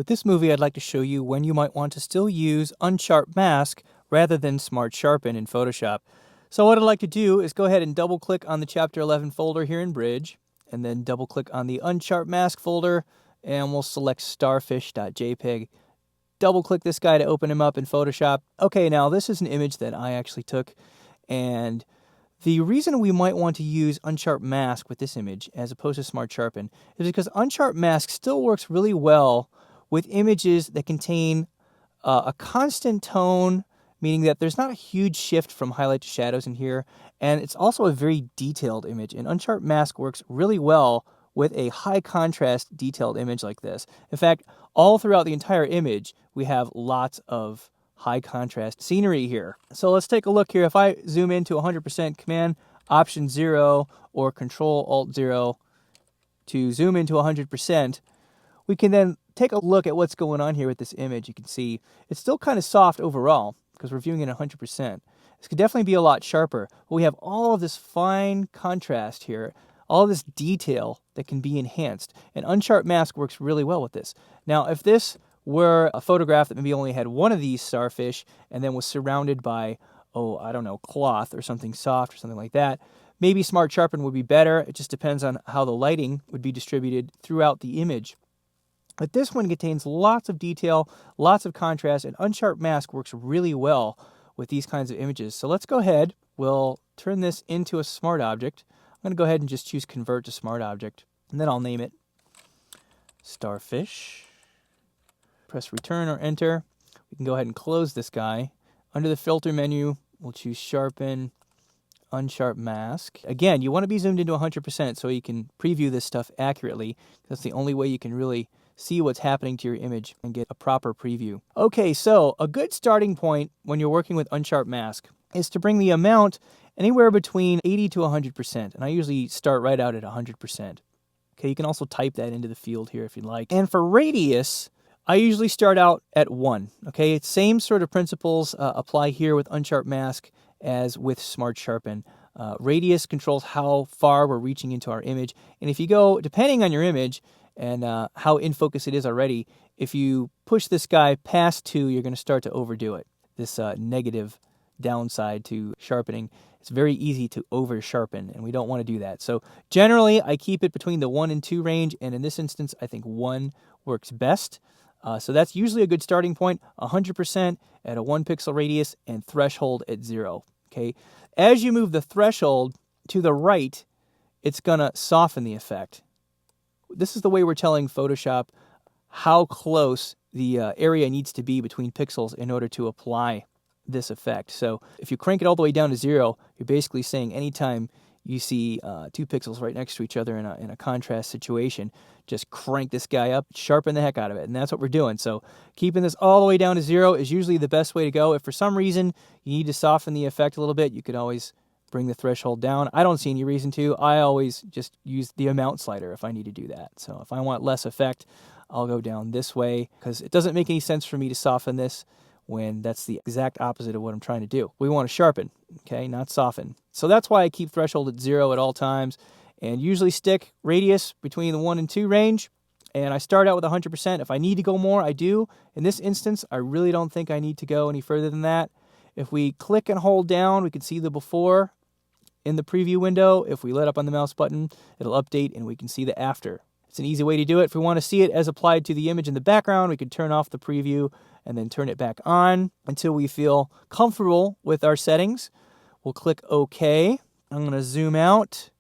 With this movie, I'd like to show you when you might want to still use unsharp mask rather than smart sharpen in Photoshop. So what I'd like to do is go ahead and double click on the Chapter 11 folder here in Bridge, and then double click on the unsharp mask folder, and we'll select starfish.jpg. Double click this guy to open him up in Photoshop. Okay, now this is an image that I actually took, and the reason we might want to use unsharp mask with this image as opposed to smart sharpen is because unsharp mask still works really well with images that contain a constant tone, meaning that there's not a huge shift from highlight to shadows in here, and it's also a very detailed image, and unsharp mask works really well with a high contrast detailed image like this. In fact, all throughout the entire image, we have lots of high contrast scenery here. So let's take a look here. If I zoom into 100%, Command Option 0 or Control Alt 0 to zoom into 100%, we can then take a look at what's going on here with this image. You can see it's still kind of soft overall because we're viewing it at 100%. This could definitely be a lot sharper. But we have all of this fine contrast here, all of this detail that can be enhanced. And unsharp mask works really well with this. Now, if this were a photograph that maybe only had one of these starfish and then was surrounded by, I don't know, cloth or something soft or something like that, maybe smart sharpen would be better. It just depends on how the lighting would be distributed throughout the image. But this one contains lots of detail, lots of contrast, and unsharp mask works really well with these kinds of images. So let's go ahead. We'll turn this into a smart object. I'm going to go ahead and just choose Convert to Smart Object, and then I'll name it Starfish. Press Return or Enter. We can go ahead and close this guy. Under the Filter menu, we'll choose Sharpen, Unsharp Mask. Again, you want to be zoomed into 100% so you can preview this stuff accurately. That's the only way you can really see what's happening to your image and get a proper preview. Okay, so a good starting point when you're working with unsharp mask is to bring the amount anywhere between 80 to 100%, and I usually start right out at 100%. Okay, you can also type that into the field here if you'd like. And for radius, I usually start out at 1. Okay, it's same sort of principles apply here with unsharp mask as with smart sharpen. Radius controls how far we're reaching into our image, and if you go, depending on your image and how in focus it is already, if you push this guy past 2, you're going to start to overdo it. This negative downside to sharpening, it's very easy to over sharpen, and we don't want to do that. So generally, I keep it between the 1 and 2 range, and in this instance, I think 1 works best. So that's usually a good starting point, 100% at a 1 pixel radius and threshold at 0. Okay, as you move the threshold to the right, it's going to soften the effect. This is the way we're telling Photoshop how close the area needs to be between pixels in order to apply this effect. So if you crank it all the way down to 0, you're basically saying anytime you see 2 pixels right next to each other in a contrast situation, just crank this guy up, sharpen the heck out of it, and that's what we're doing. So keeping this all the way down to 0 is usually the best way to go. If for some reason you need to soften the effect a little bit, you could always bring the threshold down. I don't see any reason to. I always just use the amount slider if I need to do that. So if I want less effect, I'll go down this way, because it doesn't make any sense for me to soften this when that's the exact opposite of what I'm trying to do. We want to sharpen, okay, not soften. So that's why I keep threshold at 0 at all times, and usually stick radius between the 1 and 2 range, and I start out with 100%. If I need to go more, I do. In this instance, I really don't think I need to go any further than that. If we click and hold down, we can see the before in the preview window. If we let up on the mouse button, it'll update and we can see the after. It's an easy way to do it. If we want to see it as applied to the image in the background, we can turn off the preview and then turn it back on until we feel comfortable with our settings. We'll click OK. I'm going to zoom out,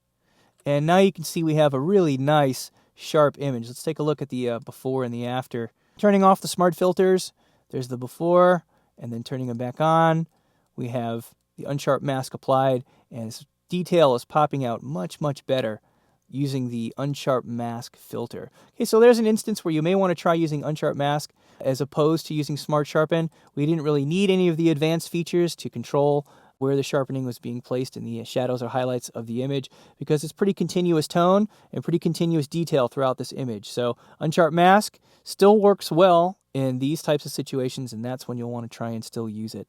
and now you can see we have a really nice sharp image. Let's take a look at the before and the after. Turning off the smart filters, there's the before, and then turning them back on, we have the unsharp mask applied, and this detail is popping out much, much better using the unsharp mask filter. Okay, so there's an instance where you may want to try using unsharp mask as opposed to using smart sharpen. We didn't really need any of the advanced features to control where the sharpening was being placed in the shadows or highlights of the image, because it's pretty continuous tone and pretty continuous detail throughout this image. So unsharp mask still works well in these types of situations, and that's when you'll want to try and still use it.